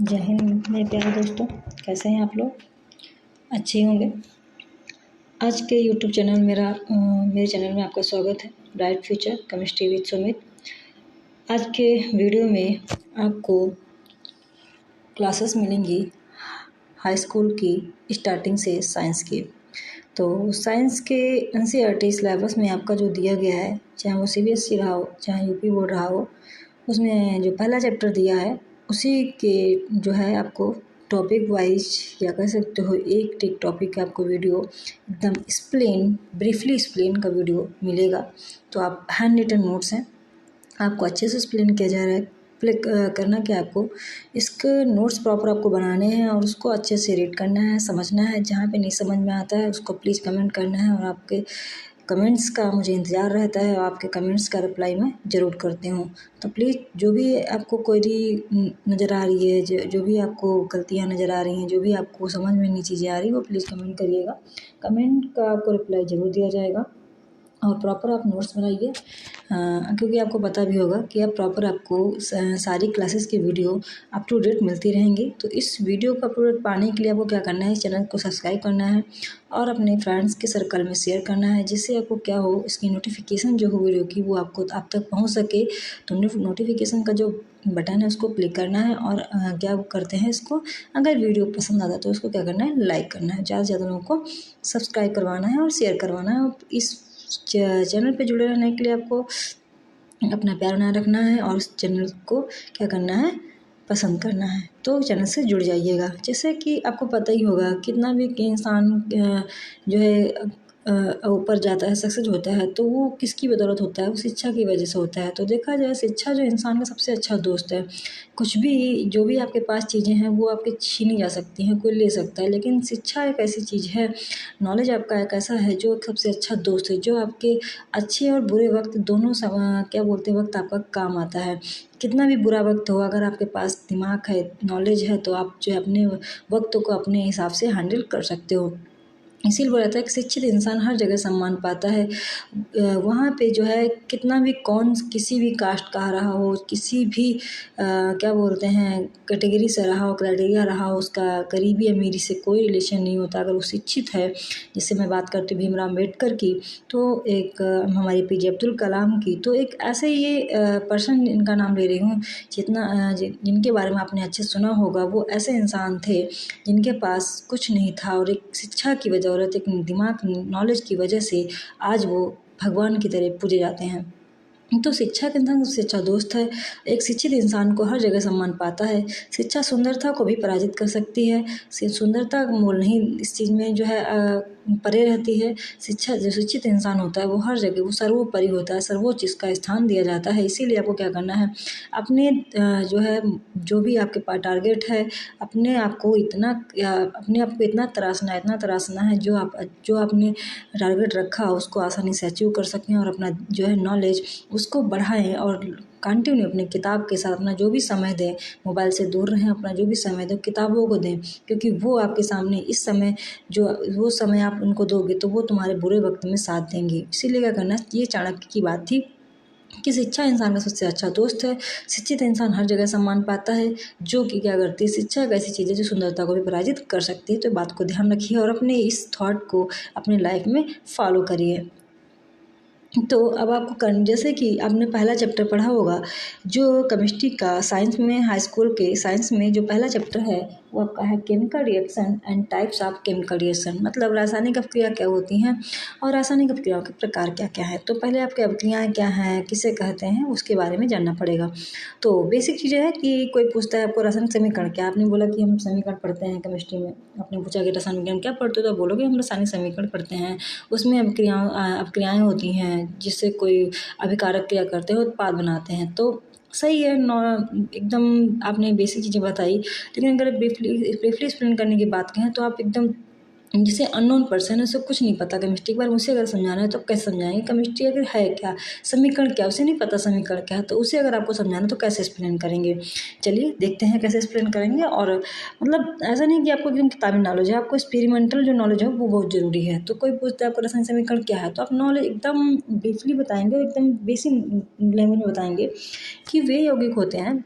जय हिंद मेरे प्यारे दोस्तों, कैसे हैं आप लोग? अच्छे ही होंगे। आज के यूट्यूब चैनल मेरे चैनल में आपका स्वागत है। Bright future chemistry with Sumit. आज के वीडियो में आपको क्लासेस मिलेंगी हाई स्कूल की स्टार्टिंग से साइंस की। तो साइंस के एनसीईआरटी सिलेबस में आपका जो दिया गया है, चाहे वो सीबीएसई रहा हो चाहे यूपी बोर्ड रहा हो, उसमें जो पहला चैप्टर दिया है उसी के जो है आपको टॉपिक वाइज या कह सकते हो एक टॉपिक का आपको वीडियो एकदम ब्रीफली एक्सप्लेन का वीडियो मिलेगा। तो आप हैंड रिटन नोट्स हैं, आपको अच्छे से एक्सप्लेन किया जा रहा है। करना क्या आपको इसके नोट्स प्रॉपर आपको बनाने हैं और उसको अच्छे से रीड करना है, समझना है। जहाँ पे नहीं समझ में आता है उसको प्लीज़ कमेंट करना है और आपके कमेंट्स का मुझे इंतज़ार रहता है और आपके कमेंट्स का रिप्लाई मैं ज़रूर करती हूँ। तो प्लीज़ जो भी आपको क्वेरी नज़र आ रही है, जो भी आपको गलतियाँ नज़र आ रही हैं, जो भी आपको समझ में नहीं चीज़ें आ रही, वो प्लीज़ कमेंट करिएगा। कमेंट का आपको रिप्लाई ज़रूर दिया जाएगा और प्रॉपर आप नोट्स बनाइए, क्योंकि आपको पता भी होगा कि आप प्रॉपर आपको सारी क्लासेस की वीडियो अप टू डेट मिलती रहेंगी। तो इस वीडियो को अप टू डेट पाने के लिए आपको क्या करना है, इस चैनल को सब्सक्राइब करना है और अपने फ्रेंड्स के सर्कल में शेयर करना है, जिससे आपको क्या हो, इसकी नोटिफिकेशन जो हो वीडियो की वो आपको आप तक पहुँच सके। तो नोटिफिकेशन का जो बटन है उसको क्लिक करना है और क्या करते हैं इसको, अगर वीडियो पसंद आता है तो उसको क्या करना है, लाइक करना है। ज़्यादा से ज़्यादा लोगों को सब्सक्राइब करवाना है और शेयर करवाना है। और इस चैनल पे जुड़े रहने के लिए आपको अपना प्यार बनाए रखना है और उस चैनल को क्या करना है, पसंद करना है। तो चैनल से जुड़ जाइएगा। जैसे कि आपको पता ही होगा कितना भी कि इंसान जो है ऊपर जाता है, सक्सेस होता है, तो वो किसकी बदौलत होता है, वो शिक्षा की वजह से होता है। तो देखा जाए शिक्षा जो इंसान का सबसे अच्छा दोस्त है। कुछ भी जो भी आपके पास चीज़ें हैं वो आपके छीनी जा सकती हैं, कोई ले सकता है, लेकिन शिक्षा एक ऐसी चीज़ है, नॉलेज आपका एक ऐसा है जो सबसे अच्छा दोस्त है, जो आपके अच्छे और बुरे वक्त दोनों क्या बोलते हैं वक्त आपका काम आता है। कितना भी बुरा वक्त हो, अगर आपके पास दिमाग है, नॉलेज है, तो आप जो है अपने वक्त को अपने हिसाब से हैंडल कर सकते हो। इसीलिए बोला जाता है कि शिक्षित इंसान हर जगह सम्मान पाता है। वहाँ पे जो है कितना भी कौन किसी भी कास्ट का रहा हो, किसी भी क्या बोलते हैं कैटेगरी से रहा हो, क्राइटेरिया रहा हो, उसका गरीबी अमीरी से कोई रिलेशन नहीं होता। अगर वो शिक्षित है, जैसे मैं बात करती हूँ भीमराव अम्बेडकर की, तो एक हमारे पीजे अब्दुल कलाम की, तो एक ऐसे ये पर्सन इनका नाम ले रही हूँ जिनके बारे में आपने अच्छे सुना होगा। वो ऐसे इंसान थे जिनके पास कुछ नहीं था और एक शिक्षा की बदौलत, एक दिमाग नॉलेज की वजह से आज वो भगवान की तरह पूजे जाते हैं। तो शिक्षा के इंसान सबसे अच्छा दोस्त है। एक शिक्षित इंसान को हर जगह सम्मान पाता है। शिक्षा सुंदरता को भी पराजित कर सकती है। सुंदरता का मोल नहीं इस चीज़ में जो है परे रहती है। शिक्षा जो शिक्षित इंसान होता है वो हर जगह वो सर्वोपरि होता है, सर्वोच्च इसका स्थान दिया जाता है। इसीलिए आपको क्या करना है, अपने जो है जो भी आपके पास टारगेट है, अपने आप को इतना तराशना है जो आपने टारगेट रखा उसको आसानी से अचीव कर सकें और अपना जो है नॉलेज उसको बढ़ाएं और कंटिन्यू अपने किताब के साथ अपना जो भी समय दें, मोबाइल से दूर रहें, अपना जो भी समय दें किताबों को दें, क्योंकि वो आपके सामने इस समय जो वो समय आप उनको दोगे तो वो तुम्हारे बुरे वक्त में साथ देंगे। इसीलिए क्या करना, ये चाणक्य की बात थी कि शिक्षा इंसान का सबसे अच्छा दोस्त है। शिक्षित इंसान हर जगह सम्मान पाता है, जो कि क्या करती है, शिक्षा एक ऐसी चीज़ है जो सुंदरता को भी पराजित कर सकती है। तो बात को ध्यान रखिए और अपने इस थॉट को अपने लाइफ में फॉलो करिए। तो अब आपको जैसे कि आपने पहला चैप्टर पढ़ा होगा जो केमिस्ट्री का, साइंस में हाई स्कूल के साइंस में जो पहला चैप्टर है वो आपका है chemical reaction and types of chemical reaction, मतलब रासायनिक अभिक्रिया क्या होती हैं और रासायनिक अभिक्रियाओं के प्रकार क्या क्या है। तो पहले आपकी अभिक्रियाएँ क्या हैं, किसे कहते हैं, उसके बारे में जानना पड़ेगा। तो बेसिक चीज़ें है कि कोई पूछता है आपको रासायनिक समीकरण क्या, आपने बोला कि हम समीकरण पढ़ते हैं केमिस्ट्री में, आपने पूछा कि रासायनिक विज्ञान क्या पढ़ते हो, तो बोलोगे हम रासायनिक समीकरण पढ़ते हैं। उसमें अभिक्रियाएँ होती हैं जिससे कोई अभिकारक क्रिया करते हैं, उत्पाद बनाते हैं। तो सही है, एकदम आपने बेसिक चीज़ें बताई। लेकिन अगर ब्रीफली एक्सप्लेन करने की बात कहें तो आप एकदम जिसे अननोन पर्सन है, उसे कुछ नहीं पता केमिस्ट्री के बारे में, उसे अगर समझाना है तो आप कैसे समझाएंगे, केमिस्ट्री अगर है क्या, समीकरण क्या, उसे नहीं पता समीकरण क्या है, तो उसे अगर आपको समझाना तो कैसे एक्सप्लेन करेंगे। चलिए देखते हैं कैसे एक्सप्लेन करेंगे। और मतलब ऐसा नहीं कि आपको एकदम किताबी नॉलेज है, आपको एक्सपेरिमेंटल जो नॉलेज है वो बहुत ज़रूरी है। तो कोई पूछता है आपको रासायनिक समीकरण क्या है, तो आप नॉलेज एकदम ब्रीफली बताएंगे, एकदम बेसिक लैंग्वेज में बताएंगे कि वे यौगिक होते हैं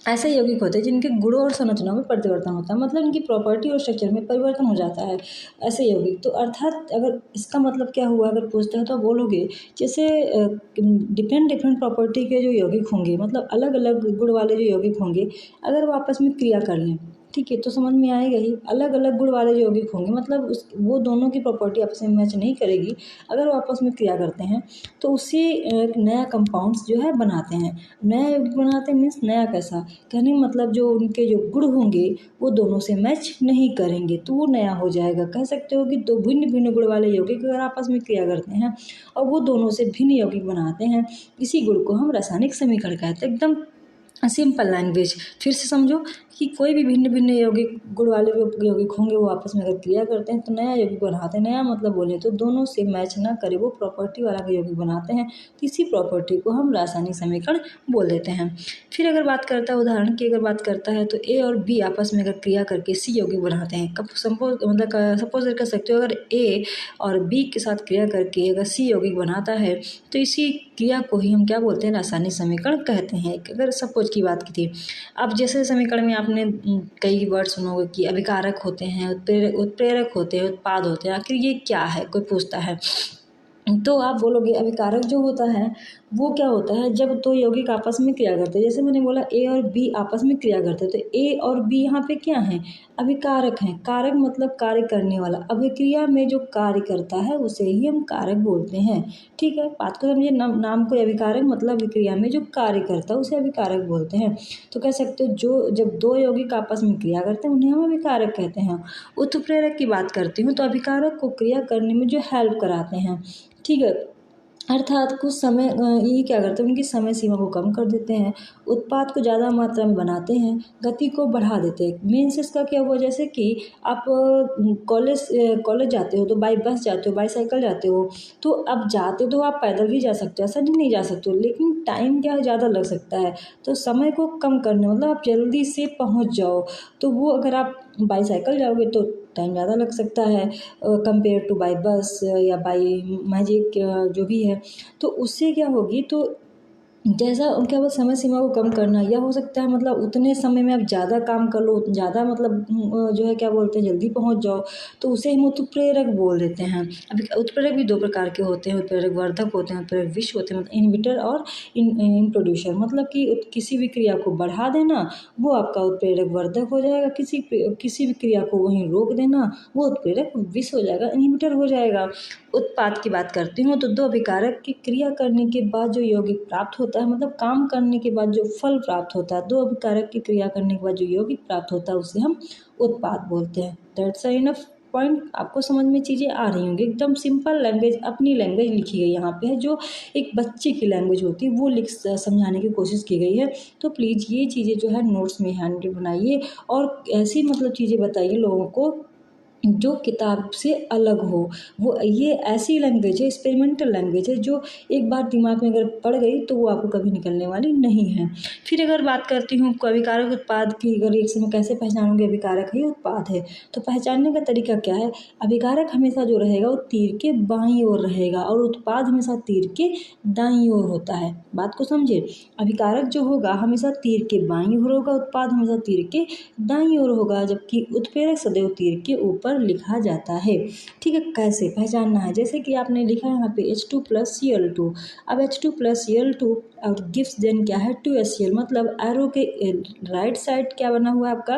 ऐसे यौगिक होते हैं जिनके गुणों और संरचनाओं में परिवर्तन होता है, मतलब इनकी प्रॉपर्टी और स्ट्रक्चर में परिवर्तन हो जाता है ऐसे यौगिक। तो अर्थात अगर इसका मतलब क्या हुआ, अगर पूछते हैं तो आप बोलोगे जैसे डिफरेंट डिफरेंट प्रॉपर्टी के जो यौगिक होंगे, मतलब अलग अलग गुण वाले जो यौगिक होंगे, अगर वो आपस में क्रिया कर लें, ठीक है, तो समझ में आएगा ही। अलग अलग गुण वाले जो यौगिक होंगे, मतलब उस वो दोनों की प्रॉपर्टी आपस में मैच नहीं करेगी, अगर वो आपस में क्रिया करते हैं तो उससे एक नया कंपाउंड्स जो है बनाते हैं। नया यौगिक बनाते हैं मीन्स नया कैसा, कहने का मतलब जो उनके जो गुण होंगे वो दोनों से मैच नहीं करेंगे, तो वो नया हो जाएगा। कह सकते हो कि दो भिन्न भिन्न गुण वाले यौगिक अगर आपस में क्रिया करते हैं और वो दोनों से भिन्न यौगिक बनाते हैं, इसी गुण को हम रासायनिक समीकरण कहते हैं। एकदम सिंपल लैंग्वेज। फिर से समझो कि कोई भी भिन्न भिन्न यौगिक गुण वाले जो यौगिक होंगे वो आपस में अगर क्रिया करते हैं तो नया यौगिक बनाते हैं। नया मतलब बोले तो दोनों से मैच ना करे वो प्रॉपर्टी वाला यौगिक बनाते हैं, तो इसी प्रॉपर्टी को हम रासायनिक समीकरण बोल देते हैं। फिर अगर बात करता है उदाहरण की, अगर बात करता है तो ए और बी आपस में अगर क्रिया करके सी यौगिक बनाते हैं। कब सपोज कर सकते हो, अगर ए और बी के साथ क्रिया करके अगर सी यौगिक बनाता है तो इसी क्रिया को ही हम क्या बोलते हैं, रासायनिक समीकरण कहते हैं। अगर सपोज की बात की थी, अब जैसे समीकरण में आपने कई वर्ड सुनोगे कि अभिकारक होते हैं, उत्प्रेरक होते हैं, उत्पाद होते हैं, आखिर ये क्या है, कोई पूछता है तो आप बोलोगे अभिकारक जो होता है वो क्या होता है, जब दो यौगिक आपस में क्रिया करते हैं। जैसे मैंने बोला ए और बी आपस में क्रिया करते हैं, तो ए और बी यहाँ पे क्या है, अभिकारक हैं। कारक मतलब कार्य करने वाला, अभिक्रिया में जो कार्य करता है उसे ही हम कारक बोलते हैं। ठीक है, बात को समझिए। नाम को अभिकारक मतलब अभिक्रिया में जो कार्य करता है उसे अभिकारक बोलते हैं। तो कह सकते हो जो जब दो यौगिक आपस में क्रिया करते हैं उन्हें हम अभिकारक कहते हैं। उत्प्रेरक की बात करती हूँ तो अभिकारक को क्रिया करने में जो हेल्प कराते हैं, ठीक है, अर्थात कुछ समय ये क्या करते हैं, उनकी समय सीमा को कम कर देते हैं, उत्पाद को ज़्यादा मात्रा में बनाते हैं, गति को बढ़ा देते हैं। मीन्स इसका क्या हुआ, जैसे कि आप कॉलेज जाते हो तो बाई बस जाते हो, बाई साइकिल जाते हो, तो अब जाते तो आप पैदल भी जा सकते हो, ऐसा नहीं जा सकते हो, लेकिन टाइम क्या है, ज़्यादा लग सकता है। तो समय को कम करने मतलब आप जल्दी से पहुँच जाओ, तो वो अगर आप बाई साइकिल जाओगे तो टाइम ज़्यादा लग सकता है कंपेयर टू बाई बस या बाई मैजिक जो भी है। तो उससे क्या होगी, तो जैसा क्या वो समय सीमा को कम करना, या हो सकता है मतलब उतने समय में आप ज़्यादा काम कर लो, ज़्यादा मतलब जो है क्या बोलते हैं जल्दी पहुंच जाओ, तो उसे हम उत्प्रेरक बोल देते हैं। अभी उत्प्रेरक भी दो प्रकार के होते हैं, उत्प्रेरक वर्धक होते हैं, उत्प्रेरक विष होते हैं, मतलब इनहिबिटर और इंट्रोड्यूसर। मतलब कि किसी भी क्रिया को बढ़ा देना वो आपका उत्प्रेरक वर्धक हो जाएगा, किसी भी क्रिया को वहीं रोक देना वो उत्प्रेरक विष हो जाएगा, इनहिबिटर हो जाएगा। उत्पाद की बात करती हूँ तो दो अभिकारक की क्रिया करने के बाद जो यौगिक प्राप्त होता है, मतलब काम करने के बाद जो फल प्राप्त होता है, दो अभिकारक की क्रिया करने के बाद जो यौगिक प्राप्त होता है उसे हम उत्पाद बोलते हैं। That's enough point. आपको समझ में चीज़ें आ रही होंगी। एकदम सिंपल लैंग्वेज, अपनी लैंग्वेज लिखी गई यहाँ पे है, जो एक बच्चे की लैंग्वेज होती है वो समझाने की कोशिश की गई है। तो प्लीज़ ये चीज़ें जो है नोट्स में हैंड बनाइए और ऐसी मतलब चीज़ें बताइए लोगों को जो किताब से अलग हो। वो ये ऐसी लैंग्वेज है, एक्सपेरिमेंटल लैंग्वेज है, जो एक बार दिमाग में अगर पड़ गई तो वो आपको कभी निकलने वाली नहीं है। फिर अगर बात करती हूँ अभिकारक उत्पाद की, अगर एक समय कैसे पहचानूंगे अभिकारक है उत्पाद है, तो पहचानने का तरीका क्या है, अभिकारक हमेशा जो रहेगा वो तीर के बाईं ओर रहेगा और उत्पाद हमेशा तीर के दाईं ओर होता है। बात को समझे, अभिकारक जो होगा हमेशा तीर के बाईं ओर होगा, उत्पाद हमेशा तीर के दाईं ओर होगा, जबकि उत्प्रेरक सदैव तीर के ऊपर लिखा जाता है। ठीक है, कैसे पहचानना है, जैसे कि आपने लिखा है यहाँ पे H2+Cl2। अब H2+Cl2 और गिव्स देन क्या है 2HCl, मतलब एरो के राइट साइड क्या बना हुआ है आपका,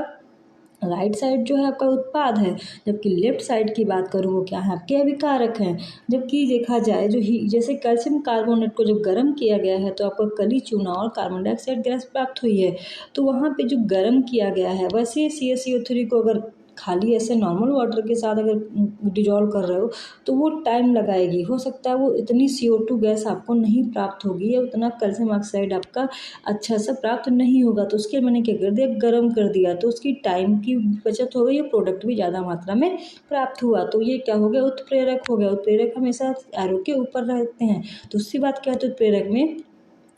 राइट साइड जो है आपका उत्पाद है, जबकि लेफ्ट साइड की बात करूँ वो क्या है, आपके अभिकारक हैं। जबकि देखा जाए जो जैसे कैल्शियम कार्बोनेट को जब गर्म किया गया है तो आपको कली चूना और कार्बन डाइऑक्साइड गैस प्राप्त हुई है, तो वहाँ पे जो गर्म किया गया है, वैसे CaCO3 को अगर खाली ऐसे नॉर्मल वाटर के साथ अगर डिजॉल्व कर रहे हो तो वो टाइम लगाएगी, हो सकता है वो इतनी CO2 गैस आपको नहीं प्राप्त होगी या उतना कैल्शियम ऑक्साइड आपका अच्छा सा प्राप्त नहीं होगा। तो उसके मैंने क्या कर दिया, गर्म कर दिया, तो उसकी टाइम की बचत हो गई, प्रोडक्ट भी ज़्यादा मात्रा में प्राप्त हुआ। तो ये क्या हो गया, उत्प्रेरक हो गया। उत्प्रेरक हमेशा एरो के ऊपर रहते हैं। दूसरी बात क्या है, उत्प्रेरक में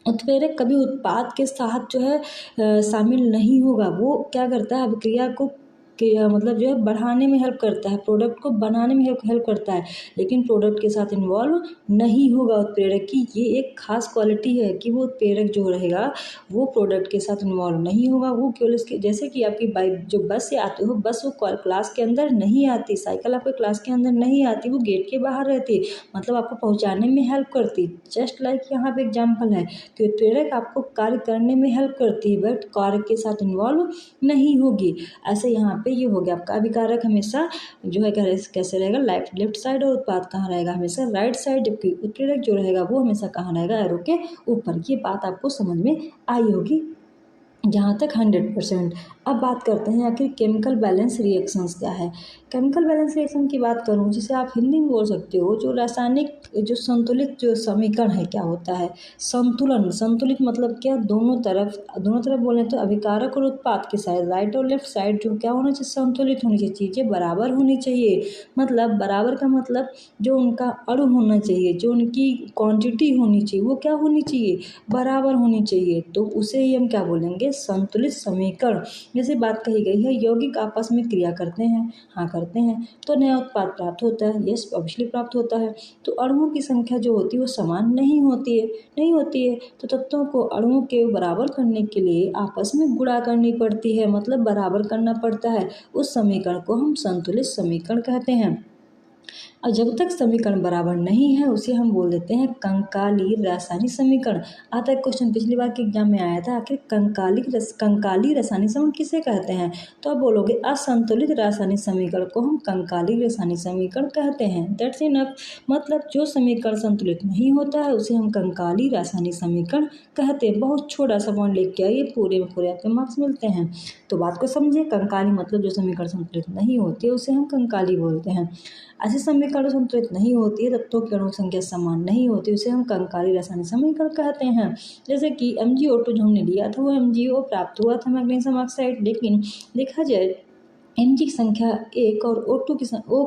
उत्प्रेरक कभी उत्पाद के साथ जो है शामिल नहीं होगा, वो क्या करता है अभिक्रिया को कि मतलब जो है बढ़ाने में हेल्प करता है, प्रोडक्ट को बनाने में हेल्प करता है, लेकिन प्रोडक्ट के साथ इन्वॉल्व नहीं होगा उत्प्रेरक की। ये एक खास क्वालिटी है कि वो उत्प्रेरक जो रहेगा वो प्रोडक्ट के साथ इन्वॉल्व नहीं होगा। वो केवल इसके, जैसे कि आपकी बाइक जो बस से आते हो, बस वो क्लास के अंदर नहीं आती, साइकिल आपके क्लास के अंदर नहीं आती, वो गेट के बाहर रहती है, मतलब आपको पहुंचाने में हेल्प करती। जस्ट लाइक यहाँ पे एग्जाम्पल है कि उत्प्रेरक आपको कार्य करने में हेल्प करती है बट कार्य के साथ इन्वॉल्व नहीं होगी। ऐसे यहाँ पे ये हो गया आपका अभिकारक हमेशा जो है कैसे रहेगा, लेफ्ट साइड, और उत्पाद कहाँ रहेगा, हमेशा राइट साइड, जबकि उत्प्रेरक जो रहेगा वो हमेशा कहाँ रहेगा, एरो के ऊपर। ये बात आपको समझ में आई होगी जहाँ तक 100%। अब बात करते हैं आखिर केमिकल बैलेंस रिएक्शंस क्या है। केमिकल बैलेंस रिएक्शन की बात करूँ, जिसे आप हिंदी में बोल सकते हो, जो रासायनिक जो संतुलित जो समीकरण है क्या होता है, संतुलन। संतुलित मतलब क्या, दोनों तरफ बोलें तो अभिकारक और उत्पाद की साइड, राइट और लेफ्ट साइड जो क्या होना चाहिए, संतुलित होनी चाहिए, चीज़ें बराबर होनी चाहिए। मतलब बराबर का मतलब जो उनका अणु होना चाहिए, जो उनकी क्वांटिटी होनी चाहिए, वो क्या होनी चाहिए, बराबर होनी चाहिए। तो उसे ही हम क्या बोलेंगे, संतुलित समीकरण। जैसे बात कही गई है, यौगिक आपस में क्रिया करते हैं, हाँ करते हैं, तो नया उत्पाद प्राप्त होता है, यस ऑब्वियसली प्राप्त होता है। तो अणुओं की संख्या जो होती है वो समान नहीं होती है, तो तत्वों को अणुओं के बराबर करने के लिए आपस में गुणा करनी पड़ती है, मतलब बराबर करना पड़ता है। उस समीकरण को हम संतुलित समीकरण कहते हैं। और जब तक समीकरण बराबर नहीं है उसे हम बोल देते हैं कंकाली रासायनिक समीकरण। आता है क्वेश्चन, पिछली बार के एग्जाम में आया था, आखिर कंकाली रासायनिक समीकरण किसे कहते हैं, तो आप बोलोगे असंतुलित रासायनिक समीकरण को हम कंकाली रासायनिक समीकरण कहते हैं। That's enough. मतलब जो समीकरण संतुलित नहीं होता है उसे हम कंकाली रासायनिक समीकरण कहते हैं। बहुत छोटा सा पॉइंट लेके आइए, पूरे में पूरे आपके मार्क्स मिलते हैं। तो बात को समझिए, कंकाली मतलब जो समीकरण संतुलित नहीं होती है उसे हम कंकाली बोलते हैं। ऐसे समीकरण संतुलित नहीं होती है, तत्वों की अणु संख्या समान नहीं होती, उसे हम कंकाली रासायनिक समीकरण कहते हैं। जैसे कि MgO2 जो हमने लिया था वो MgO प्राप्त हुआ था मैग्नीशियम ऑक्साइड, लेकिन देखा जाए Mg की संख्या 1 और O2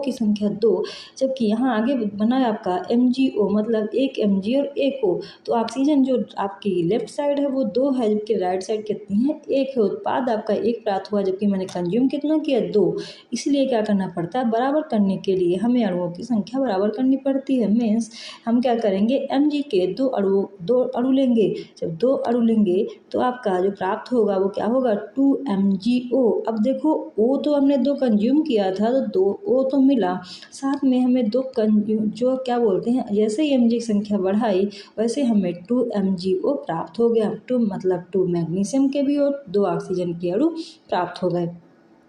की संख्या 2, जबकि यहाँ आगे बना है आपका MgO मतलब 1 Mg और 1 O। तो ऑक्सीजन जो आपकी लेफ्ट साइड है वो 2 है, जबकि राइट साइड कितनी है, 1 है। उत्पाद आपका 1 प्राप्त हुआ, जबकि मैंने कंज्यूम कितना किया, 2। इसलिए क्या करना पड़ता है, बराबर करने के लिए हमें अणुओं की संख्या बराबर करनी पड़ती है। मीन्स हम क्या करेंगे, Mg के दो अणु लेंगे। जब 2 अणु लेंगे तो आपका जो प्राप्त होगा वो क्या होगा, 2 MgO। अब देखो O तो हमने 2 कंज्यूम किया था तो 2 O तो मिला, साथ में हमें 2 कंज्यूम जो क्या बोलते हैं, जैसे ही Mg की संख्या बढ़ाई वैसे हमें 2 MgO प्राप्त हो गया। 2 मतलब 2 मैग्नीशियम के भी और 2 ऑक्सीजन के अणु प्राप्त हो गए।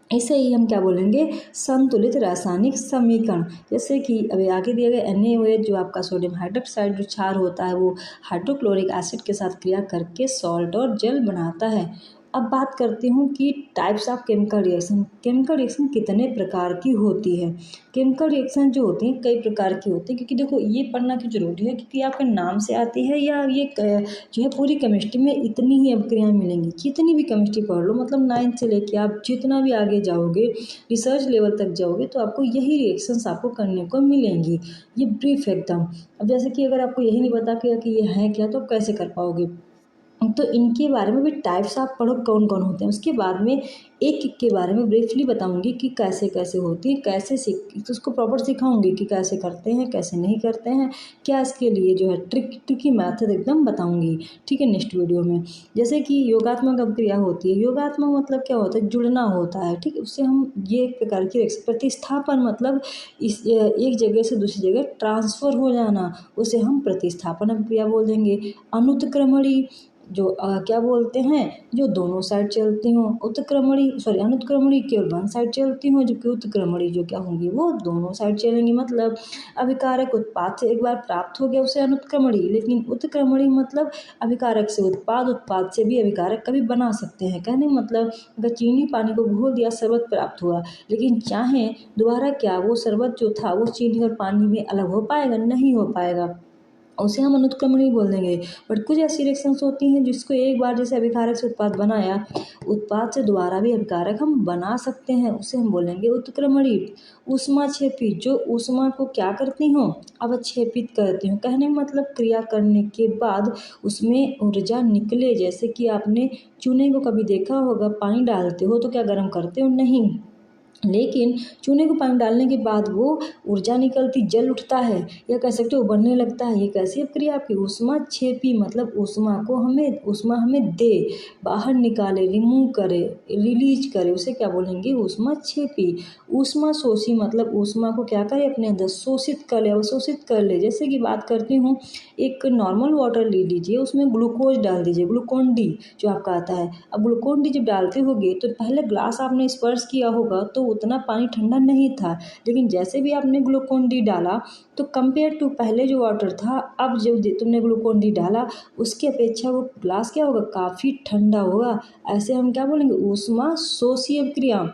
इसे ही हम क्या बोलेंगे, संतुलित रासायनिक समीकरण। जैसे कि अभी आगे दिए गए NaOH जो आपका सोडियम हाइड्रोक्साइड जो क्षार होता है वो हाइड्रोक्लोरिक एसिड के साथ क्रिया करके सॉल्ट और जल बनाता है। अब बात करती हूँ कि types of chemical reaction. Chemical reaction कितने प्रकार की होती है। केमिकल रिएक्शन जो होती हैं कई प्रकार की होती है, क्योंकि देखो ये पढ़ना क्यों जरूरी है, क्योंकि आपके नाम से आती है, या ये जो है पूरी केमिस्ट्री में इतनी ही अभिक्रियाएं मिलेंगी। कितनी भी केमिस्ट्री पढ़ लो, मतलब 9th से लेके आप जितना भी आगे जाओगे, रिसर्च लेवल तक जाओगे, तो आपको यही रिएक्शंस आपको करने को मिलेंगी। ये ब्रीफ एकदम। अब जैसे कि अगर आपको यही नहीं पता कि ये है क्या, तो आप कैसे कर पाओगे। तो इनके बारे में भी टाइप्स आप पढ़ो कौन कौन होते हैं, उसके बाद में एक एक के बारे में ब्रीफली बताऊंगी कि कैसे कैसे होती है, कैसे तो उसको प्रॉपर सिखाऊंगी कि कैसे करते हैं कैसे नहीं करते हैं, क्या इसके लिए जो है ट्रिकी मेथड एकदम बताऊंगी। ठीक है, नेक्स्ट वीडियो में। जैसे कि योगात्मक अभिक्रिया होती है। योगात्मक मतलब क्या होता है, जुड़ना होता है। ठीक है, उससे हम ये एक प्रकार की प्रतिस्थापन मतलब इस एक जगह से दूसरी जगह ट्रांसफर हो जाना, उसे हम प्रतिस्थापन अभिक्रिया बोल देंगे। अनुत्क्रमणी जो क्या बोलते हैं, जो दोनों साइड चलती हों। अनुत्क्रमणी केवल वन साइड चलती हों, जबकि उत्क्रमणी जो क्या होंगी वो दोनों साइड चलेंगी। मतलब अभिकारक उत्पाद से एक बार प्राप्त हो गया उसे अनुत्क्रमणी, लेकिन उत्क्रमणी मतलब अभिकारक से उत्पाद से भी अभिकारक कभी बना सकते हैं। कहने मतलब अगर चीनी पानी को घोल दिया, शरबत प्राप्त हुआ, लेकिन चाहे दोबारा क्या वो शरबत जो था वो चीनी और पानी में अलग हो पाएगा, नहीं हो पाएगा, उसे हम अनुत्क्रमणी बोल देंगे। बट कुछ ऐसी रिएक्शंस होती हैं जिसको एक बार जैसे अभिकारक से उत्पाद बनाया, उत्पाद से दोबारा भी अभिकारक हम बना सकते हैं, उसे हम बोलेंगे उत्क्रमणी। ऊष्माक्षेपी, जो ऊष्मा को क्या करती हूँ, अवक्षेपित करती हूँ। कहने का मतलब क्रिया करने के बाद उसमें ऊर्जा निकले। जैसे कि आपने चूने को कभी देखा होगा, पानी डालते हो तो क्या गर्म करते हो, नहीं, लेकिन चूने को पानी डालने के बाद वो ऊर्जा निकलती, जल उठता है, या कह सकते हो बनने लगता है। ये कैसी अपक्रिया आपकी ऊष्माक्षेपी, मतलब ऊष्मा हमें दे, बाहर निकाले, रिमूव करे, रिलीज करे, उसे क्या बोलेंगे? ऊष्माक्षेपी। ऊष्मा शोषी मतलब ऊष्मा को क्या करे? अपने अंदर शोषित कर ले, अवशोषित कर ले। जैसे कि बात करती हूँ, एक नॉर्मल वाटर ले लीजिए, उसमें ग्लूकोज डाल दीजिए, ग्लूकोन डी जो आपका आता है। अब ग्लूकोन डी जब डालते होगे तो पहले ग्लास आपने स्पर्श किया होगा तो उतना पानी ठंडा नहीं था, लेकिन जैसे भी आपने ग्लूकोन डी डाला तो कंपेयर टू पहले जो वाटर था, अब जब तुमने ग्लूकोन डी डाला उसकी अपेक्षा वो ग्लास क्या होगा? काफ़ी ठंडा होगा। ऐसे हम क्या बोलेंगे? ऊष्मा शोषी अपक्रिया।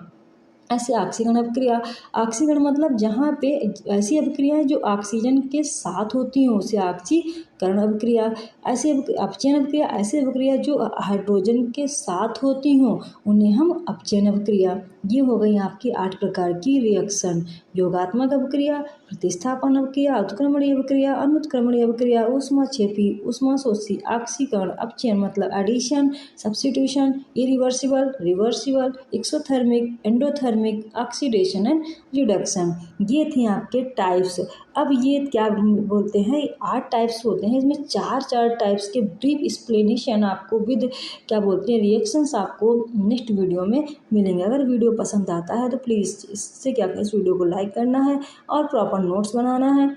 ऐसे ऑक्सीकरण अपक्रिया। ऑक्सीकरण मतलब जहाँ पे ऐसी अपक्रियाएं जो ऑक्सीजन के साथ होती हों उसे ऑक्सीकरण अपक्रिया। ऐसी अपचयन अपक्रिया, ऐसी अपक्रिया जो हाइड्रोजन के साथ होती हों उन्हें हम अपचयन अपक्रिया। ये हो गई आपकी 8 प्रकार की रिएक्शन। योगात्मक अपक्रिया, प्रतिस्थापन अपक्रिया, उत्क्रमणीय अपक्रिया, अनुत्क्रमणीय अपक्रिया, ऊष्माक्षेपी, ऊष्माशोषी, ऑक्सीकरण, अपचयन मतलब addition, substitution, irreversible, reversible, exothermic, endothermic, oxidation and reduction. ये थी आपके टाइप्स। अब ये क्या बोलते हैं? 8 टाइप्स होते हैं, इसमें चार टाइप्स के ब्रीफ एक्सप्लेनेशन आपको विद क्या बोलते हैं रिएक्शंस आपको नेक्स्ट वीडियो में मिलेंगे। अगर वीडियो पसंद आता है तो प्लीज़ इससे क्या इस वीडियो को लाइक करना है और प्रॉपर नोट्स बनाना है।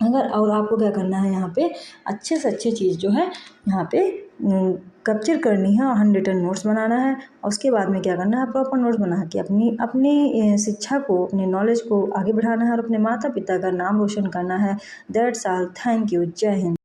और आपको क्या करना है, यहाँ पे अच्छे से अच्छी चीज़ जो है यहाँ पे कैप्चर करनी है और हैंडरिटन नोट्स बनाना है। और उसके बाद में क्या करना है? प्रॉपर नोट्स बना के अपनी शिक्षा को, अपने नॉलेज को आगे बढ़ाना है और अपने माता पिता का नाम रोशन करना है। That's all. Thank you. जय हिंद।